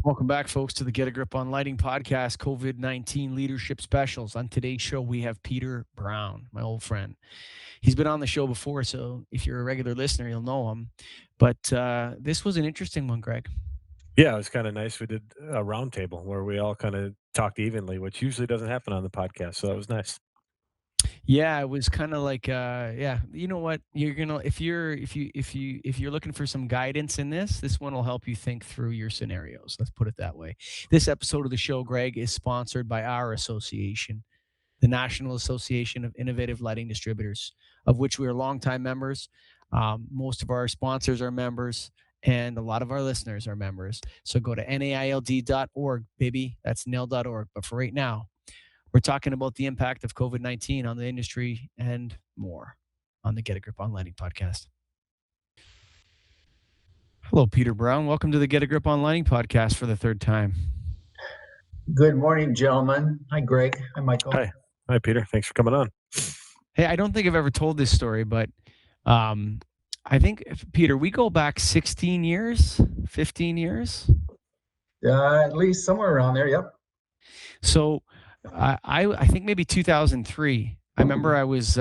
Welcome back, folks, to the Get a Grip on Lighting podcast, COVID-19 Leadership Specials. On today's show, we have Peter Brown, my old friend. He's been on the show before, so if you're a regular listener, you'll know him. But this was an interesting one, Greg. Yeah, it was kind of nice. We did a roundtable where we all kind of talked evenly, which usually doesn't happen on the podcast. So that was nice. Yeah, it was kind of like, yeah, you know what? You're gonna if you're looking for some guidance in this one will help you think through your scenarios. Let's put it that way. This episode of the show, Greg, is sponsored by our association, the National Association of Innovative Lighting Distributors, of which we are longtime members. Most of our sponsors are members, and a lot of our listeners are members. So go to naild.org, baby. That's nail.org. But for right now, we're talking about the impact of COVID-19 on the industry and more on the Get a Grip on Lighting podcast. Hello, Peter Brown. Welcome to the Get a Grip on Lighting podcast for the third time. Good morning, gentlemen. Hi, Greg. Hi, Michael. Hi, Peter. Thanks for coming on. Hey, I don't think I've ever told this story, but I think, Peter, we go back 16 years, 15 years? At least somewhere around there, yep. So I think maybe 2003. I remember I was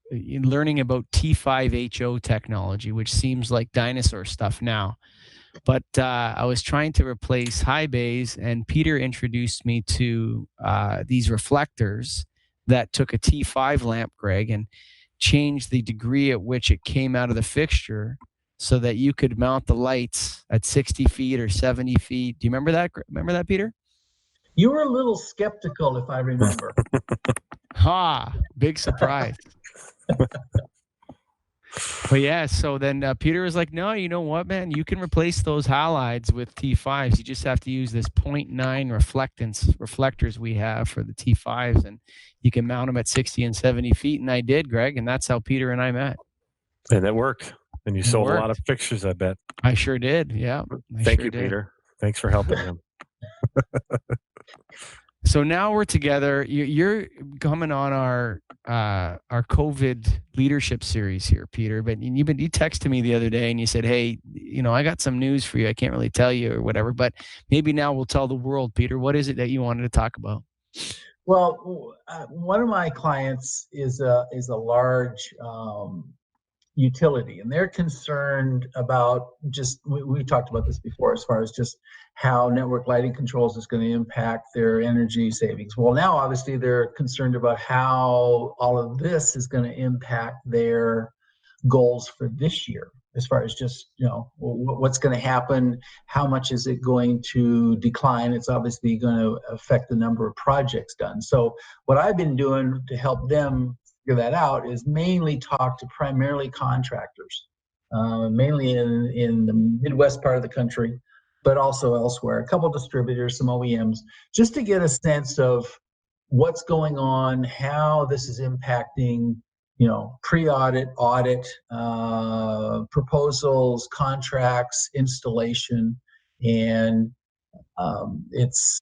learning about T5HO technology, which seems like dinosaur stuff now. But I was trying to replace high bays, and Peter introduced me to these reflectors that took a T5 lamp, Greg, and changed the degree at which it came out of the fixture so that you could mount the lights at 60 feet or 70 feet. Do you remember that? Remember that, Peter? You were a little skeptical, if I remember. Big surprise. But yeah, so then Peter was like, no, you know what, man? You can replace those halides with T5s. You just have to use this 0.9 reflectors we have for the T5s, and you can mount them at 60 and 70 feet. And I did, Greg, and that's how Peter and I met. And it worked. And you sold a lot of fixtures, I bet. I sure did, yeah. Thank you, Peter. Thanks for helping him. So now we're together. You're coming on our COVID leadership series here, Peter. But you texted me the other day and you said, "Hey, I got some news for you. I can't really tell you or whatever, but maybe now we'll tell the world." Peter, what is it that you wanted to talk about? Well, one of my clients is a large utility, and they're concerned about we talked about this before, as far as just how network lighting controls is going to impact their energy savings. Well, now obviously they're concerned about how all of this is going to impact their goals for this year, as far as just what's going to happen, how much is it going to decline. It's obviously going to affect the number of projects done. So what I've been doing to help them figure that out is mainly talk to primarily contractors, mainly in the Midwest part of the country, but also elsewhere, a couple of distributors, some OEMs, just to get a sense of what's going on, how this is impacting, pre-audit, audit, proposals, contracts, installation. And it's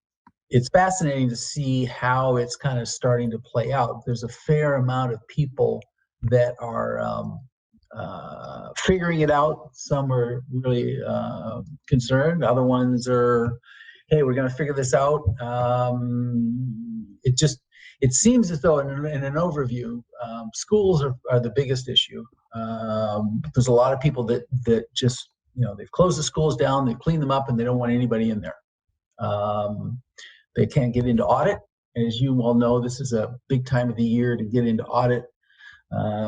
fascinating to see how it's kind of starting to play out. There's a fair amount of people that are figuring it out. Some are really concerned. Other ones are, hey, we're going to figure this out. It seems as though, in an overview, schools are the biggest issue. There's a lot of people that just, they've closed the schools down, they've cleaned them up, and they don't want anybody in there. They can't get into audit. As you all know, this is a big time of the year to get into audit.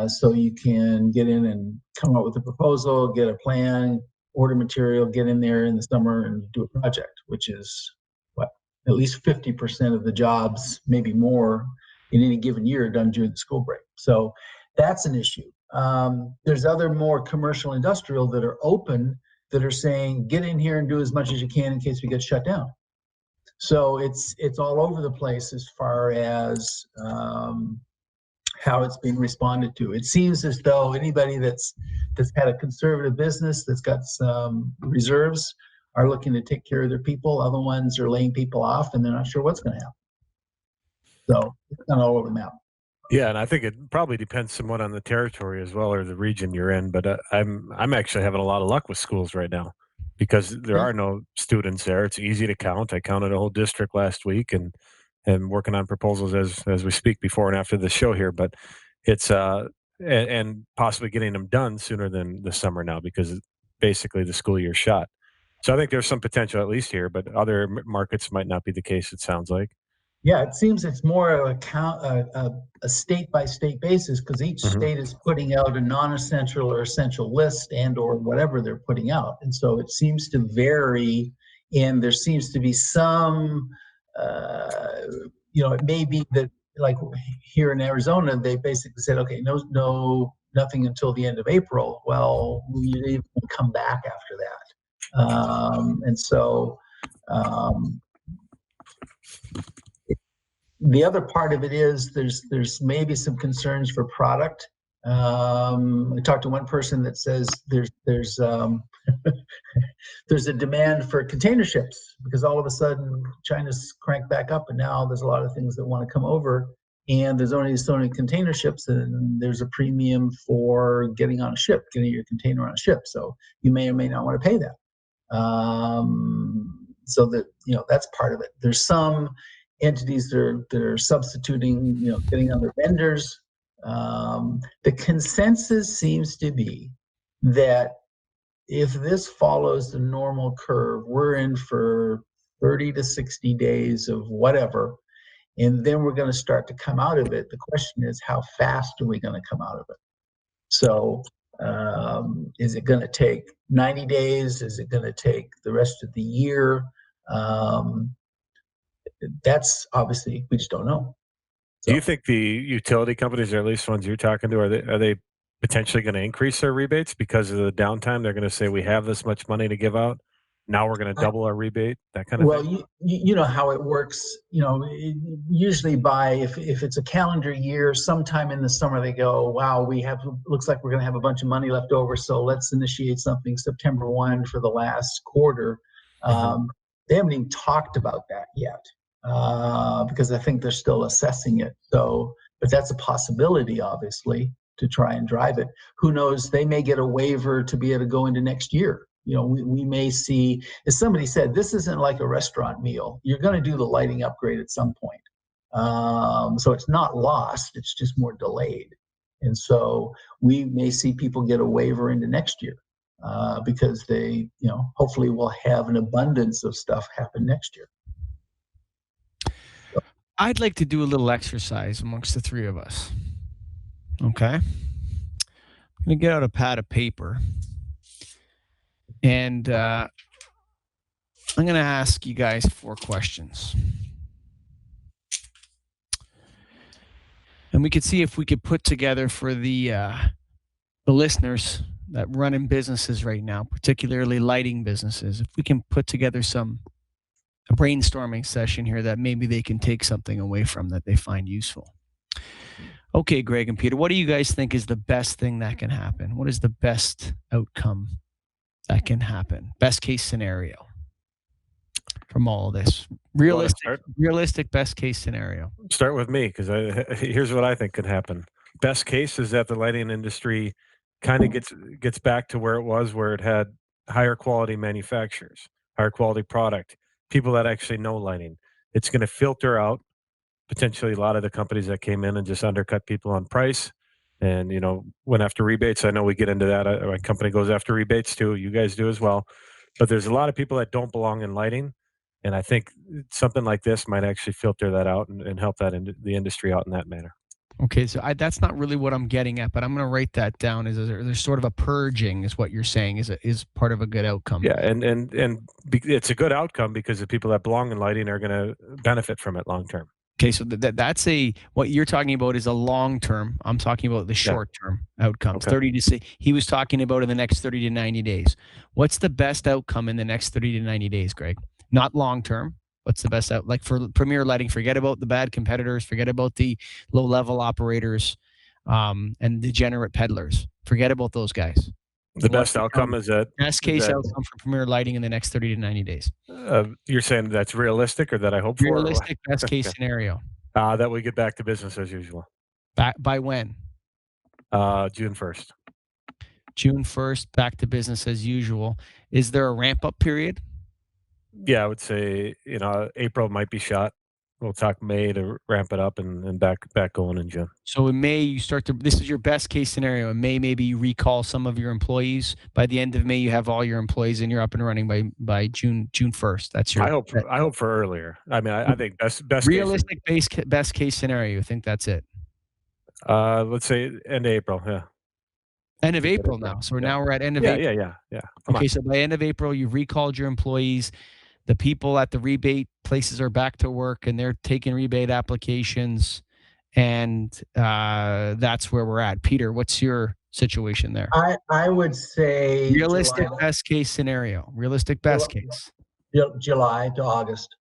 So you can get in and come up with a proposal, get a plan, order material, get in there in the summer and do a project, which is at least 50% of the jobs, maybe more, in any given year done during the school break. So that's an issue. There's other more commercial industrial that are open, that are saying, get in here and do as much as you can in case we get shut down. So it's all over the place as far as how it's being responded to. It seems as though anybody that's had a conservative business, that's got some reserves, are looking to take care of their people. Other ones are laying people off, and they're not sure what's going to happen. So it's kind of all over the map. Yeah, and I think it probably depends somewhat on the territory as well, or the region you're in. But I'm actually having a lot of luck with schools right now. because there Yeah. are no students there. It's easy to count. I counted a whole district last week, and working on proposals as we speak before and after the show here. But it's and possibly getting them done sooner than the summer now, because basically the school year shot. So I think there's some potential at least here, but other markets might not be the case. It sounds like. Yeah, it seems it's more of a state by state basis, because each Mhm. state is putting out a non-essential or essential list and or whatever they're putting out, and so it seems to vary. And there seems to be some, uh, it may be that, like here in Arizona, they basically said, okay, nothing until the end of April. Well, we even come back after that, and so. Um, the other part of it is there's maybe some concerns for product. I talked to one person that says there's there's a demand for container ships, because all of a sudden China's cranked back up, and now there's a lot of things that want to come over, and there's only so many container ships, and there's a premium for getting on a ship, getting your container on a ship. So you may or may not want to pay that. So that, that's part of it. There's some entities that are substituting, getting other vendors. The consensus seems to be that if this follows the normal curve, we're in for 30 to 60 days of whatever, and then we're going to start to come out of it. The question is, how fast are we going to come out of it? So is it going to take 90 days? Is it going to take the rest of the year? That's obviously, we just don't know. Do you think the utility companies, or at least ones you're talking to, are they potentially going to increase their rebates because of the downtime? They're going to say, we have this much money to give out. Now we're going to double our rebate, that kind of Well, thing? you know how it works. Usually if it's a calendar year, sometime in the summer they go, wow, looks like we're going to have a bunch of money left over, so let's initiate something September 1 for the last quarter. Mhm. They haven't even talked about that yet, because I think they're still assessing it. So, but that's a possibility, obviously, to try and drive it. Who knows? They may get a waiver to be able to go into next year. We may see, as somebody said, this isn't like a restaurant meal. You're going to do the lighting upgrade at some point. So it's not lost, it's just more delayed. And so we may see people get a waiver into next year, because they, hopefully will have an abundance of stuff happen next year. I'd like to do a little exercise amongst the three of us. Okay. I'm going to get out a pad of paper, and I'm going to ask you guys 4 questions. And we could see if we could put together for the listeners that run in businesses right now, particularly lighting businesses, if we can put together a brainstorming session here that maybe they can take something away from that they find useful. Okay, Greg and Peter, what do you guys think is the best thing that can happen? What is the best outcome that can happen? Best case scenario from all of this. Realistic best case scenario. Start with me, because here's what I think could happen. Best case is that the lighting industry kind of gets back to where it was, where it had higher quality manufacturers, higher quality product, people that actually know lighting. It's going to filter out potentially a lot of the companies that came in and just undercut people on price, and went after rebates. I know we get into that. My company goes after rebates too. You guys do as well. But there's a lot of people that don't belong in lighting, and I think something like this might actually filter that out and help the industry out in that manner. Okay, so that's not really what I'm getting at, but I'm going to write that down. There's sort of a purging, is what you're saying, is part of a good outcome. Yeah, and it's a good outcome because the people that belong in lighting are going to benefit from it long term. Okay, so that's what you're talking about is a long term. I'm talking about the short term outcomes. Okay. He was talking about in the next 30 to 90 days. What's the best outcome in the next 30 to 90 days, Greg? Not long term. What's the best like for Premier Lighting? Forget about the bad competitors. Forget about the low level operators, and degenerate peddlers. Forget about those guys. The best outcome is that best case outcome for Premier Lighting in the next 30 to 90 days. You're saying that's realistic, or that I hope for? Realistic best case scenario. That we get back to business as usual. By when? June 1st. June 1st, back to business as usual. Is there a ramp up period? Yeah, I would say, April might be shot. We'll talk May to ramp it up and back going in June. So in May, you start to, this is your best case scenario. In May, maybe you recall some of your employees. By the end of May, you have all your employees and you're up and running by June 1st. That's your I hope for earlier. I mean, I think best realistic best case scenario. You think that's it? Let's say end of April. Yeah. End of To get it April done. now. So Yeah. now we're at end of Yeah, April. yeah. Come Okay, on. so by end of April, you've recalled your employees. The people at the rebate places are back to work and they're taking rebate applications. And that's where we're at. Peter, what's your situation there? I would say Realistic best case scenario. Realistic best case. July to August.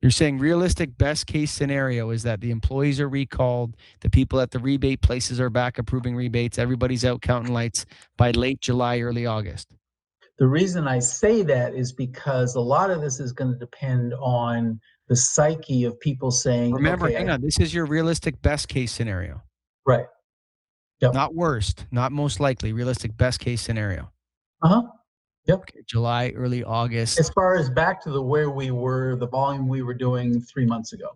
You're saying realistic best case scenario is that the employees are recalled, the people at the rebate places are back approving rebates, everybody's out counting lights by late July, early August. The reason I say that is because a lot of this is going to depend on the psyche of people saying, Remember, okay, hang on, this is your realistic best case scenario. right. Yep. Not worst, not most likely, realistic best case scenario. Uh-huh. Yep. Okay, July, early August. As far as back to where we were, the volume we were doing 3 months ago.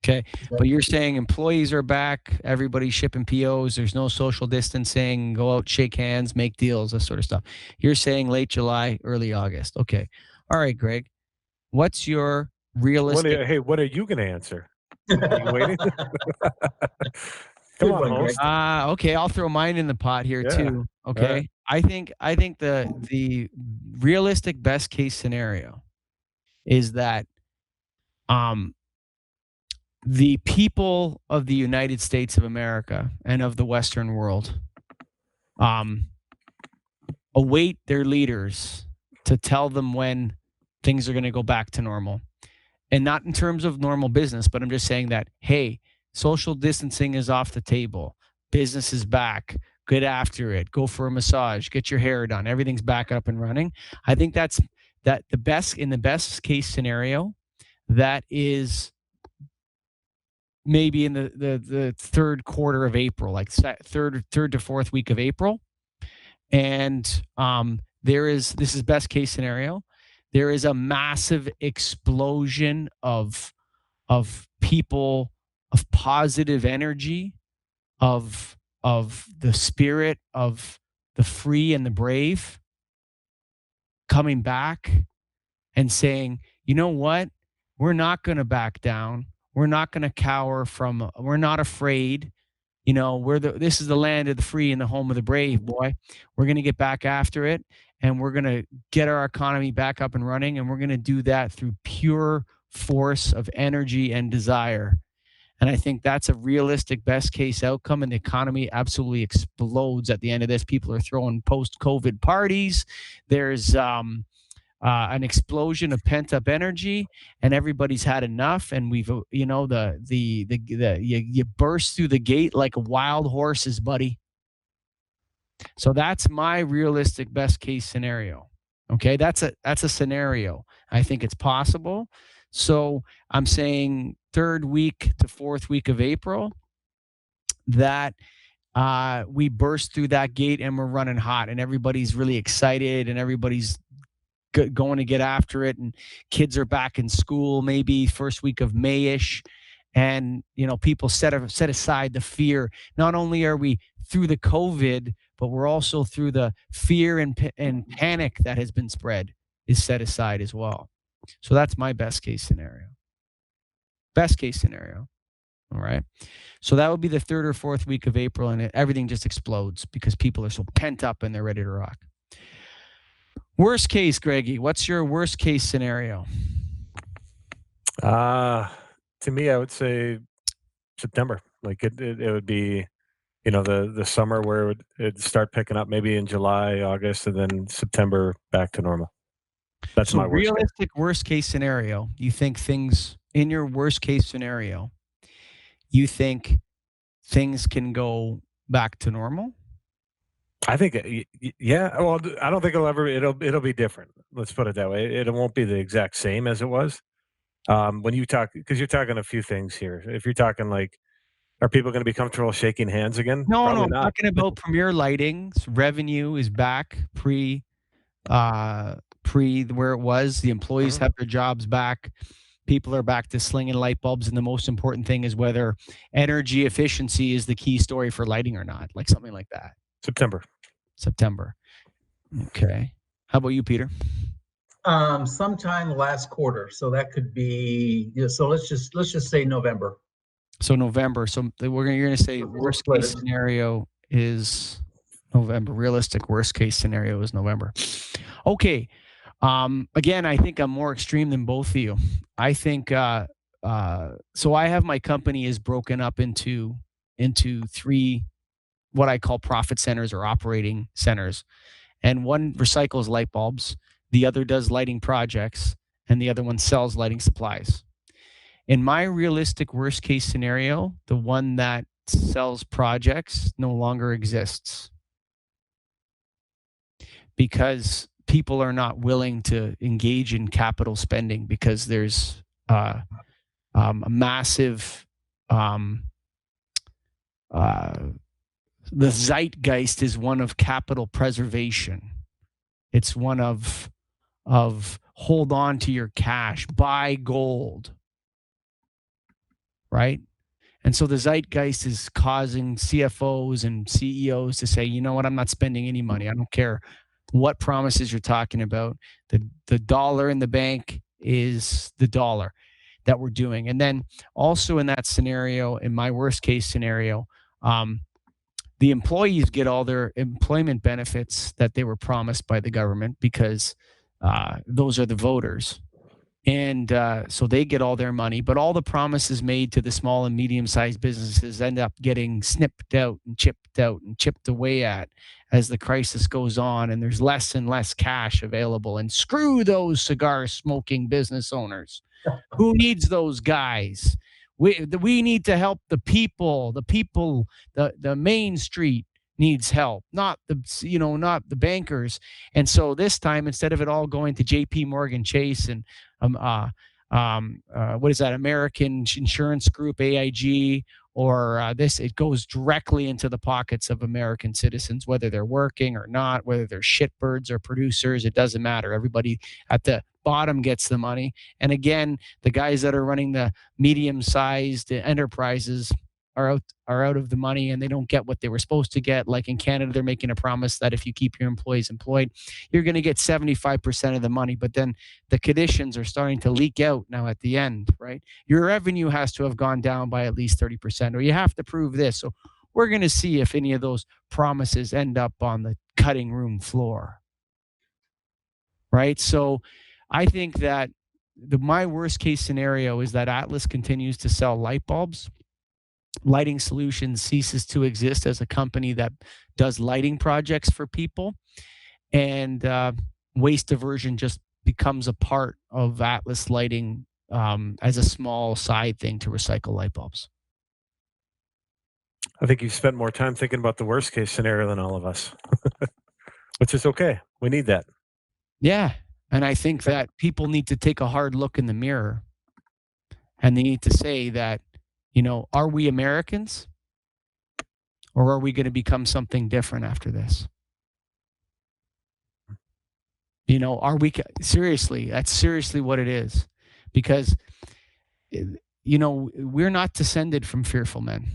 Okay. But you're saying employees are back, everybody's shipping POs, there's no social distancing, go out, shake hands, make deals, this sort of stuff. You're saying late July, early August. Okay. All right, Greg. What's your realistic? What are you going to answer? Are you waiting? Come on, host. Okay, I'll throw mine in the pot here too. Okay. Right. I think the realistic best case scenario is that the people of the United States of America and of the Western world await their leaders to tell them when things are going to go back to normal. And not in terms of normal business, but I'm just saying that, hey, social distancing is off the table. Business is back. Get after it. Go for a massage. Get your hair done. Everything's back up and running. I think that's the best in the best case scenario. That is maybe in the third quarter of April, like third to fourth week of April. And this is best case scenario. There is a massive explosion of people, of positive energy, of the spirit of the free and the brave coming back and saying, you know what? We're not going to back down. We're not going to cower we're not afraid. You know, this is the land of the free and the home of the brave, boy. We're going to get back after it and we're going to get our economy back up and running. And we're going to do that through pure force of energy and desire. And I think that's a realistic best case outcome. And the economy absolutely explodes at the end of this. People are throwing post-COVID parties. There's an explosion of pent-up energy, and everybody's had enough. And we've, you burst through the gate like wild horses, buddy. So that's my realistic best case scenario. Okay, that's a scenario. I think it's possible. So I'm saying third week to fourth week of April that we burst through that gate and we're running hot and everybody's really excited and everybody's going to get after it, and kids are back in school maybe first week of May-ish, and people set aside the fear. Not only are we through the COVID, but we're also through the fear and panic that has been spread is set aside as well. So that's my best case scenario. Best case scenario. All right. So that would be the third or fourth week of April, and everything just explodes because people are so pent up and they're ready to rock. Worst case, Greggy, what's your worst case scenario? To me, I would say September. Like it would be, the summer where it'd start picking up maybe in July, August, and then September back to normal. That's my realistic worst case scenario. You think things in your worst case scenario, you think things can go back to normal? I think, yeah. Well, I don't think it'll be different. Let's put it that way. It won't be the exact same as it was. When you talk, because you're talking a few things here. If you're talking like Are people going to be comfortable shaking hands again? No, Probably I'm not. talking about Premier Lighting's revenue is back pre where it was. The employees Mhm. have their jobs back. People are back to slinging light bulbs, and the most important thing is whether energy efficiency is the key story for lighting or not, like something like that. September. September. Okay. How about you, Peter? Sometime last quarter. So that could be, so let's just say November. So November. So you're gonna say worst case scenario is November. Realistic worst case scenario is November. Okay. Again, I think I'm more extreme than both of you. I think so I have my company is broken up into three what I call profit centers or operating centers. And one recycles light bulbs, the other does lighting projects, and the other one sells lighting supplies. In my realistic worst case scenario, the one that sells projects no longer exists because people are not willing to engage in capital spending because there's a massive uh, the zeitgeist is one of capital preservation. It's one of hold on to your cash, buy gold, right? And so the zeitgeist is causing CFOs and CEOs to say, you know what, I'm not spending any money. I don't care what promises you're talking about. The dollar in the bank is the dollar that we're doing. And then also in that scenario, in my worst case scenario, the employees get all their employment benefits that they were promised by the government because those are the voters. And so they get all their money, but all the promises made to the small and medium-sized businesses end up getting snipped out and chipped away at as the crisis goes on, and there's less and less cash available. And screw those cigar-smoking business owners. Who needs those guys? We need to help the people. The Main Street needs help, not the bankers. And so this time, instead of it all going to J.P. Morgan Chase and what is that, American Insurance Group, AIG, or it goes directly into the pockets of American citizens, whether they're working or not, whether they're shitbirds or producers, it doesn't matter. Everybody at the bottom gets the money. And again, the guys that are running the medium-sized enterprises are out of the money, and they don't get what they were supposed to get. Like in Canada, they're making a promise that if you keep your employees employed, you're going to get 75% of the money. But then the conditions are starting to leak out now at the end, right? Your revenue has to have gone down by at least 30%, or you have to prove this. So we're going to see if any of those promises end up on the cutting room floor, right? So I think that my worst case scenario is that Atlas continues to sell light bulbs. Lighting Solutions ceases to exist as a company that does lighting projects for people, and waste diversion just becomes a part of Atlas Lighting as a small side thing to recycle light bulbs. I think you've spent more time thinking about the worst case scenario than all of us, which is okay. We need that. Yeah. And I think that people need to take a hard look in the mirror, and they need to say that, are we Americans, or are we going to become something different after this? Are we seriously? That's seriously what it is, because we're not descended from fearful men,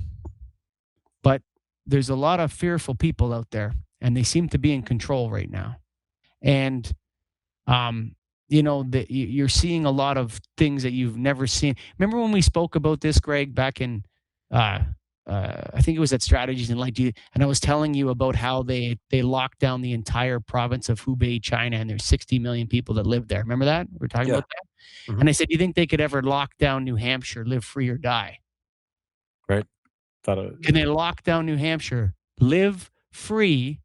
but there's a lot of fearful people out there, and they seem to be in control right now. And you're seeing a lot of things that you've never seen. Remember when we spoke about this, Greg, back in I think it was at Strategies and Light, and I was telling you about how they locked down the entire province of Hubei, China, and there's 60 million people that live there. Remember that? We were talking about that? Mm-hmm. And I said, do you think they could ever lock down New Hampshire, live free or die? Right. Can they lock down New Hampshire, live free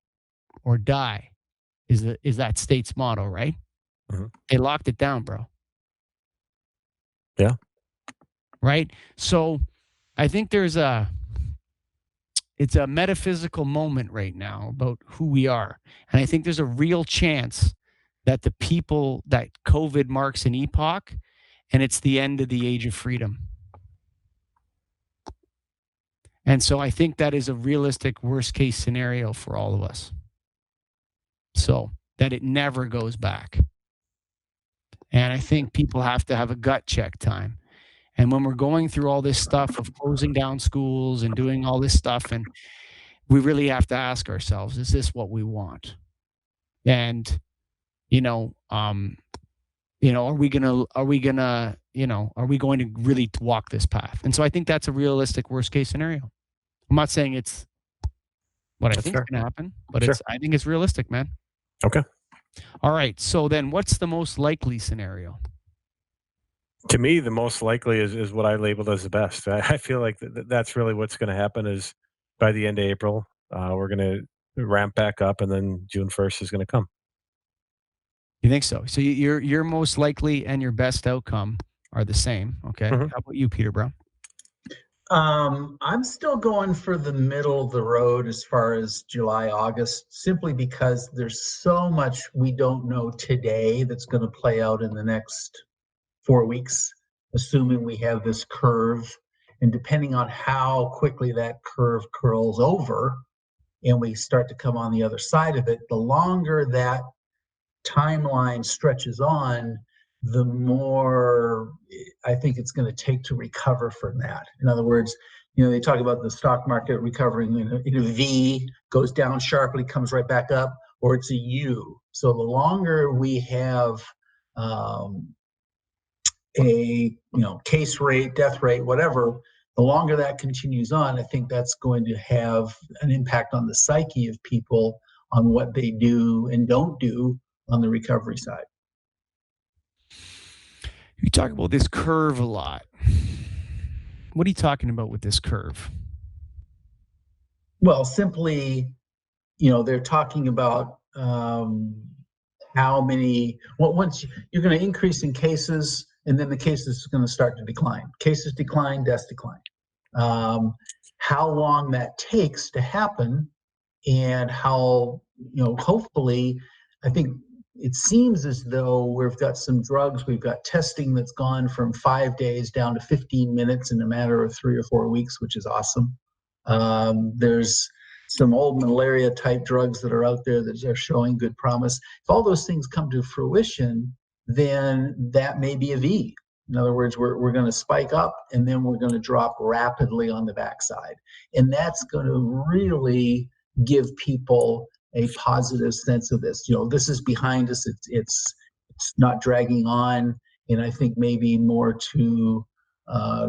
or die? Is that state's motto, right? Mm-hmm. They locked it down, bro. Yeah. Right? So I think it's a metaphysical moment right now about who we are. And I think there's a real chance that that COVID marks an epoch, and it's the end of the age of freedom. And so I think that is a realistic worst case scenario for all of us. So that it never goes back. And I think people have to have a gut check time. And when we're going through all this stuff of closing down schools and doing all this stuff, and we really have to ask ourselves, is this what we want? And, are we going to really walk this path? And so I think that's a realistic worst case scenario. I'm not saying it's what I think is going to happen, but I think it's realistic, man. Okay. All right. So then what's the most likely scenario? To me, the most likely is what I labeled as the best. I feel like that's really what's going to happen is by the end of April, we're going to ramp back up, and then June 1st is going to come. You think so? So your most likely and your best outcome are the same. Okay. Mm-hmm. How about you, Peter Brown? I'm still going for the middle of the road as far as July, August, simply because there's so much we don't know today that's going to play out in the next 4 weeks, assuming we have this curve. And depending on how quickly that curve curls over and we start to come on the other side of it, the longer that timeline stretches on, the more I think it's going to take to recover from that. In other words, they talk about the stock market recovering in a V, goes down sharply, comes right back up, or it's a U. So the longer we have a case rate, death rate, whatever, the longer that continues on, I think that's going to have an impact on the psyche of people on what they do and don't do on the recovery side. You talk about this curve a lot. What are you talking about with this curve? Well, simply, they're talking about how many, once you're going to increase in cases, and then the cases are going to start to decline. Cases decline, deaths decline. How long that takes to happen, and how, hopefully, I think it seems as though we've got some drugs, we've got testing that's gone from 5 days down to 15 minutes in a matter of 3 or 4 weeks, which is awesome. There's some old malaria type drugs that are out there that are showing good promise. If all those things come to fruition, then that may be a V. In other words, we're going to spike up and then we're going to drop rapidly on the backside. And that's going to really give people a positive sense of this. This is behind us. It's not dragging on. And I think maybe more to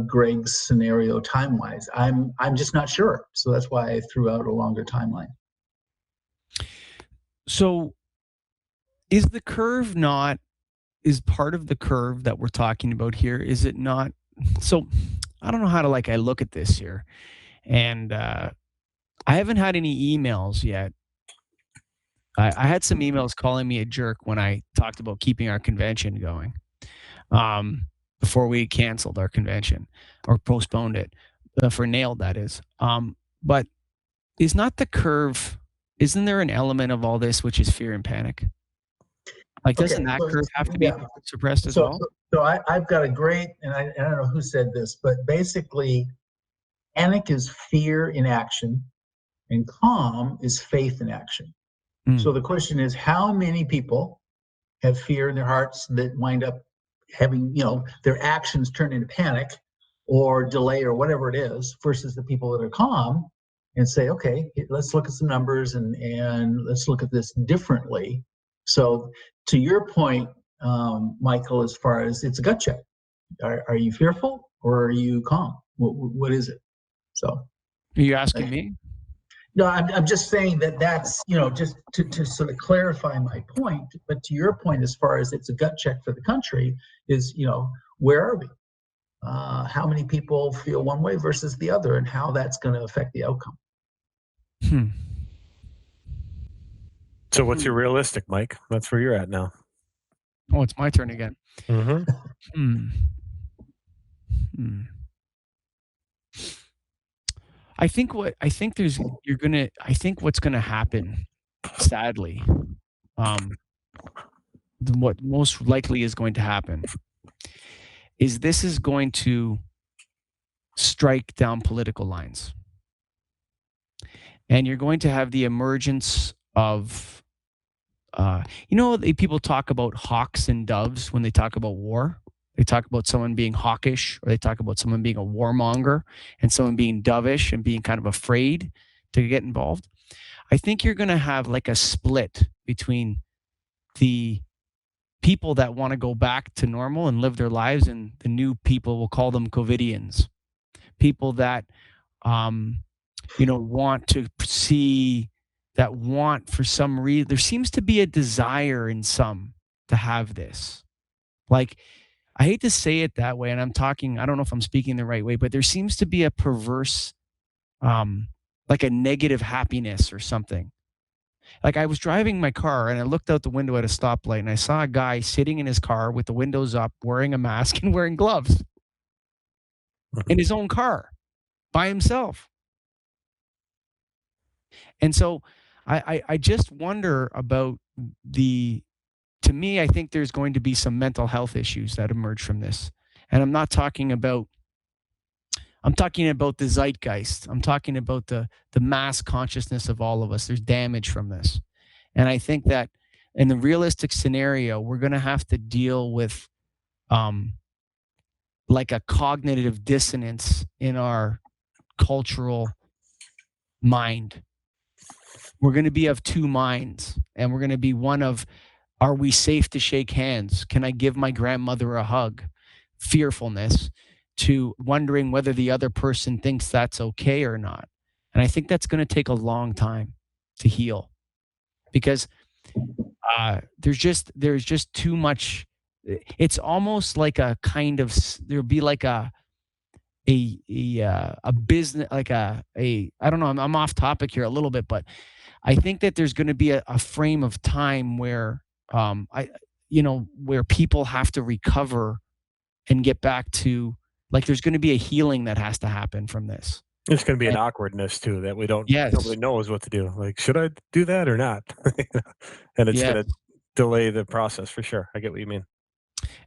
Greg's scenario time-wise. I'm just not sure. So that's why I threw out a longer timeline. So is the curve is part of the curve that we're talking about here? Is it not? So I don't know how to I look at this here. And I haven't had any emails yet. I had some emails calling me a jerk when I talked about keeping our convention going before we canceled our convention or postponed it for nailed, that is. But is not the curve, isn't there an element of all this which is fear and panic? Doesn't that curve have to be suppressed as well? So I've got a great, and I don't know who said this, but basically panic is fear in action and calm is faith in action. So the question is, how many people have fear in their hearts that wind up having, their actions turn into panic or delay or whatever it is, versus the people that are calm and say, okay, let's look at some numbers and let's look at this differently. So to your point, Michael, as far as it's a gut check, are you fearful or are you calm? What is it? So are you asking me? No, I'm just saying that's, just to sort of clarify my point. But to your point, as far as it's a gut check for the country, is, where are we? How many people feel one way versus the other, and how that's going to affect the outcome. So what's your realistic, Mike? That's where you're at now. Oh, it's my turn again. I think what's going to happen, sadly, what most likely is going to happen is this is going to strike down political lines. and you're going to have the emergence of, people talk about hawks and doves when they talk about war. They talk about someone being hawkish, or they talk about someone being a warmonger, and someone being dovish and being kind of afraid to get involved. I think you're going to have like a split between the people that want to go back to normal and live their lives, and the new people, we'll call them COVIDians, people that want to see, that want, for some reason, there seems to be a desire in some to have this. Like, I hate to say it that way, and I don't know if I'm speaking the right way, but there seems to be a perverse, like a negative happiness or something. Like, I was driving my car and I looked out the window at a stoplight and I saw a guy sitting in his car with the windows up, wearing a mask and wearing gloves in his own car by himself. And so I just wonder about to me, I think there's going to be some mental health issues that emerge from this. And I'm talking about the zeitgeist. I'm talking about the mass consciousness of all of us. There's damage from this. And I think that in the realistic scenario, we're going to have to deal with like a cognitive dissonance in our cultural mind. We're going to be of two minds, and we're going to be one of, are we safe to shake hands? Can I give my grandmother a hug? Fearfulness, to wondering whether the other person thinks that's okay or not. And I think that's going to take a long time to heal, because there's just too much. It's almost like a kind of, there'd be like a business, like I don't know, I'm off topic here a little bit, but I think that there's going to be a frame of time where where people have to recover and get back to, like, there's going to be a healing that has to happen from this. There's going to be an awkwardness too, that nobody knows what to do. Like, should I do that or not? And it's going to delay the process for sure. I get what you mean.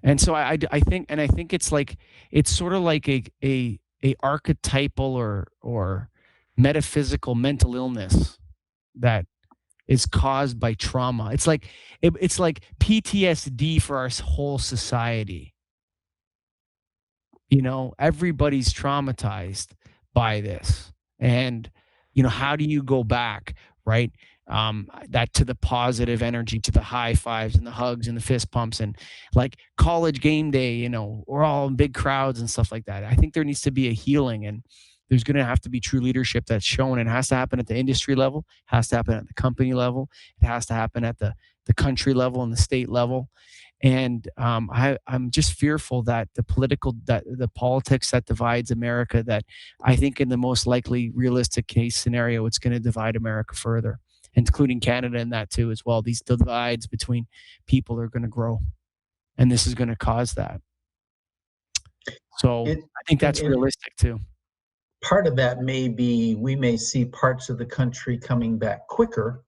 And so I think it's like, it's sort of like a archetypal or metaphysical mental illness that is caused by trauma. It's like PTSD for our whole society. Everybody's traumatized by this. And, how do you go back, right? That to the positive energy, to the high fives and the hugs and the fist pumps, and like college game day, we're all in big crowds and stuff like that. I think there needs to be a healing, and there's going to have to be true leadership that's shown. It has to happen at the industry level, it has to happen at the company level, it has to happen at the country level and the state level. And I'm just fearful that the politics that divides America, that I think in the most likely realistic case scenario, it's going to divide America further, including Canada in that too as well. These divides between people are going to grow, and this is going to cause that. So I think that's realistic too. Part of that may be, we may see parts of the country coming back quicker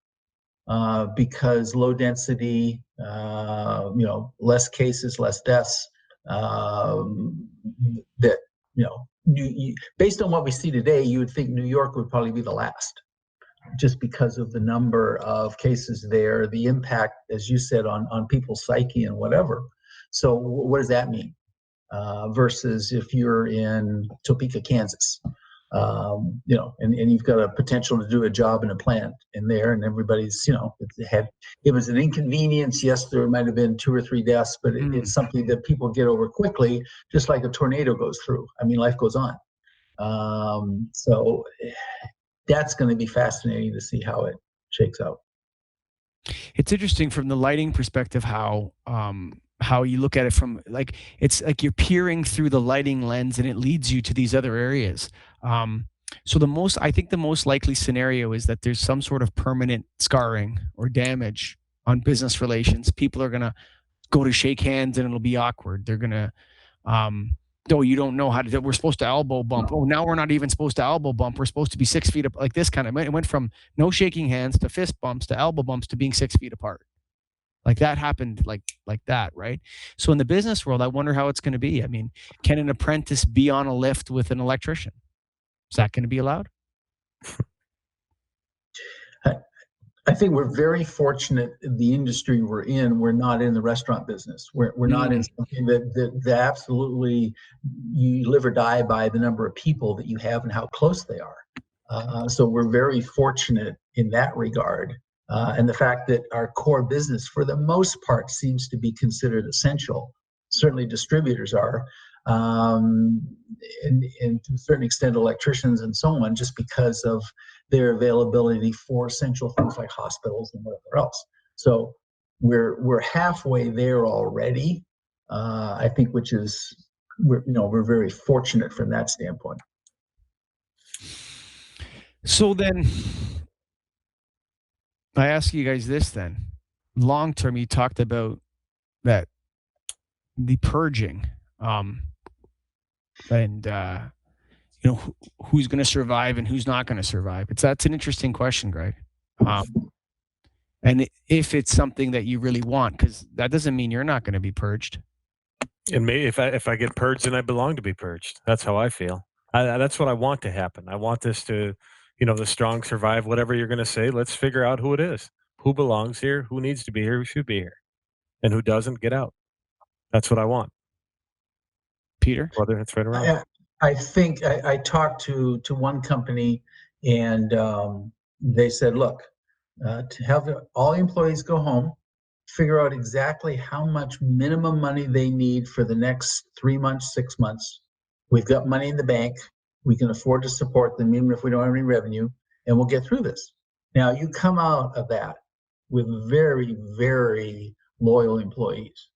because low density, less cases, less deaths. That based on what we see today, you would think New York would probably be the last, just because of the number of cases there, the impact, as you said, on people's psyche and whatever. So what does that mean? Versus if you're in Topeka, Kansas, and you've got a potential to do a job in a plant in there, and everybody's, it was an inconvenience. Yes, there might have been 2 or 3 deaths, but it's something that people get over quickly, just like a tornado goes through. I mean, life goes on. So that's going to be fascinating to see how it shakes out. It's interesting from the lighting perspective how you look at it from, like, it's like you're peering through the lighting lens and it leads you to these other areas. So I think the most likely scenario is that there's some sort of permanent scarring or damage on business relations. People are going to go to shake hands and it'll be awkward. They're going to, you don't know how to do it. We're supposed to elbow bump. Oh, now we're not even supposed to elbow bump. We're supposed to be 6 feet up, like this kind of, it went from no shaking hands to fist bumps to elbow bumps to being 6 feet apart. Like that happened like that, right? So in the business world, I wonder how it's going to be. I mean, can an apprentice be on a lift with an electrician? Is that going to be allowed? I think we're very fortunate in the industry we're in. We're not in the restaurant business. We're not in something that absolutely you live or die by the number of people that you have and how close they are. So we're very fortunate in that regard. And the fact that our core business, for the most part, seems to be considered essential. Certainly distributors are, and to a certain extent electricians and so on, just because of their availability for essential things like hospitals and whatever else. So we're halfway there already, I think, which is we're very fortunate from that standpoint. So then I ask you guys this then. Long term, you talked about that the purging, and who's going to survive and who's not going to survive. That's an interesting question, Greg. And if it's something that you really want, because that doesn't mean you're not going to be purged. And maybe if I get purged, then I belong to be purged. That's how I feel. That's what I want to happen. I want this to, the strong survive. Whatever you're going to say, let's figure out who it is, who belongs here, who needs to be here, who should be here, and who doesn't, get out. That's what I want. Peter, whether it's right or wrong. I think I talked to one company, and they said, look, to have all employees go home, figure out exactly how much minimum money they need for the next 3 months, 6 months. We've got money in the bank. We can afford to support them even if we don't have any revenue, and we'll get through this. Now, you come out of that with very, very loyal employees.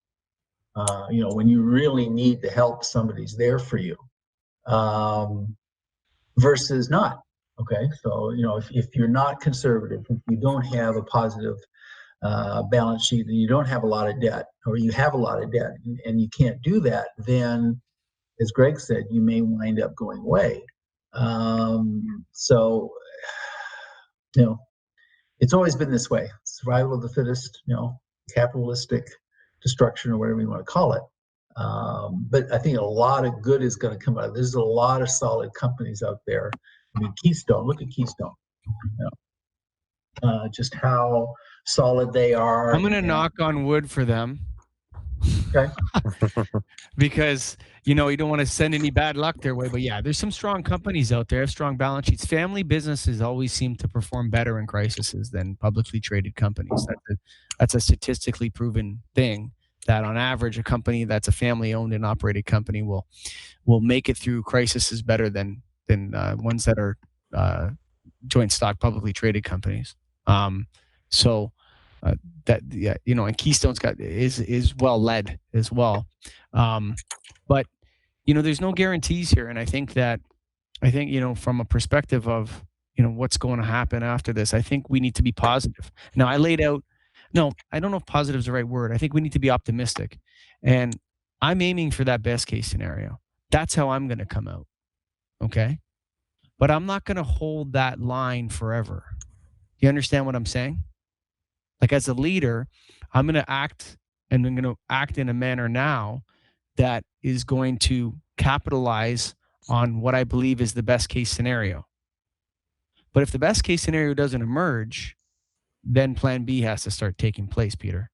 When you really need the help, somebody's there for you, versus not. Okay, so if you're not conservative, if you don't have a positive balance sheet, and you don't have a lot of debt, or you have a lot of debt, and you can't do that, then, as Greg said, you may wind up going away. So, it's always been this way: survival of the fittest, capitalistic destruction, or whatever you want to call it. But I think a lot of good is going to come out of it. There's a lot of solid companies out there. I mean, Keystone, look at Keystone. Just how solid they are. I'm going to knock on wood for them. Okay. Because, you don't want to send any bad luck their way. But yeah, there's some strong companies out there, have strong balance sheets. Family businesses always seem to perform better in crises than publicly traded companies. That's a statistically proven thing, that on average, a company that's a family owned and operated company will make it through crises better than ones that are joint stock publicly traded companies. And Keystone's is well led as well. But there's no guarantees here. And I think from a perspective of, what's going to happen after this, I think we need to be positive. Now, I don't know if positive is the right word. I think we need to be optimistic. And I'm aiming for that best case scenario. That's how I'm going to come out. Okay. But I'm not going to hold that line forever. You understand what I'm saying? Like, as a leader, I'm going to act, and I'm going to act in a manner now that is going to capitalize on what I believe is the best case scenario. But if the best case scenario doesn't emerge, then plan B has to start taking place, Peter.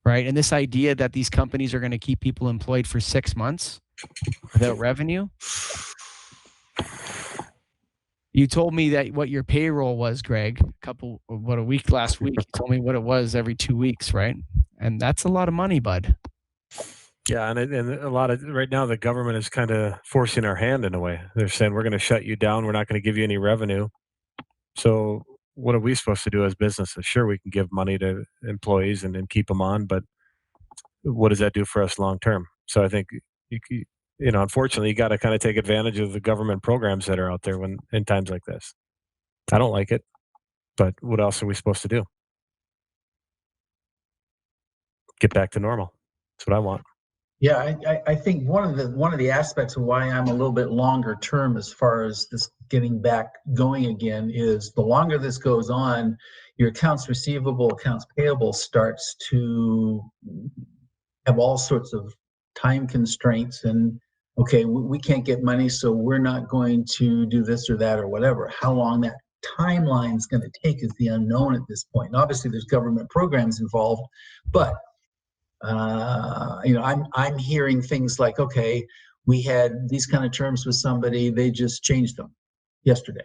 Right? And this idea that these companies are going to keep people employed for 6 months without revenue. You told me that what your payroll was, Greg, a week last week. You told me what it was every 2 weeks, right? And that's a lot of money, bud. Yeah, and a lot of right now the government is kind of forcing our hand in a way. They're saying we're going to shut you down. We're not going to give you any revenue. So what are we supposed to do as businesses? Sure, we can give money to employees and keep them on, but what does that do for us long term? So I think unfortunately, you got to kind of take advantage of the government programs that are out there in times like this. I don't like it, but what else are we supposed to do? Get back to normal. That's what I want. Yeah, I think one of the aspects of why I'm a little bit longer term as far as this getting back going again is the longer this goes on, your accounts receivable, accounts payable starts to have all sorts of time constraints, and okay, we can't get money, so we're not going to do this or that or whatever. How long that timeline is going to take is the unknown at this point. And obviously, there's government programs involved, but I'm hearing things like, okay, we had these kind of terms with somebody, they just changed them yesterday.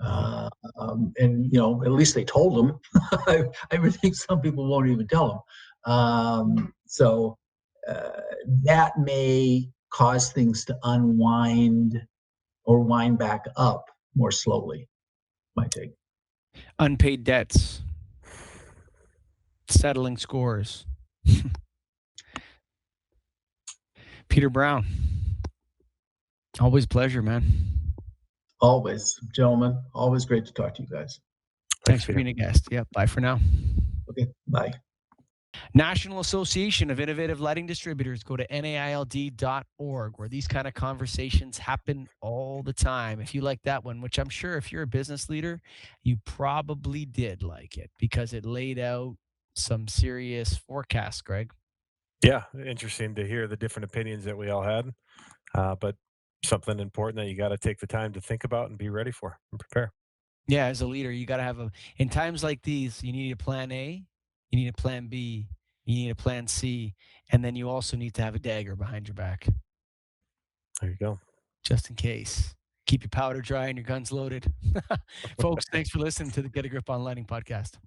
And at least they told them. I would think some people won't even tell them. So that may cause things to unwind or wind back up more slowly. My take. Unpaid debts, settling scores. Peter Brown, always a pleasure, man. Always, gentlemen. Always great to talk to you guys. Thanks for being a guest. Yeah, bye for now. Okay, bye. National Association of Innovative Lighting Distributors. Go to naild.org, where these kind of conversations happen all the time. If you like that one, which I'm sure if you're a business leader, you probably did like it because it laid out some serious forecasts, Greg. Yeah, interesting to hear the different opinions that we all had, but something important that you got to take the time to think about and be ready for and prepare. Yeah, as a leader, you got to have in times like these, you need a plan A, you need a plan B, you need a plan C, and then you also need to have a dagger behind your back. There you go. Just in case. Keep your powder dry and your guns loaded. Folks, thanks for listening to the Get a Grip on Lighting podcast.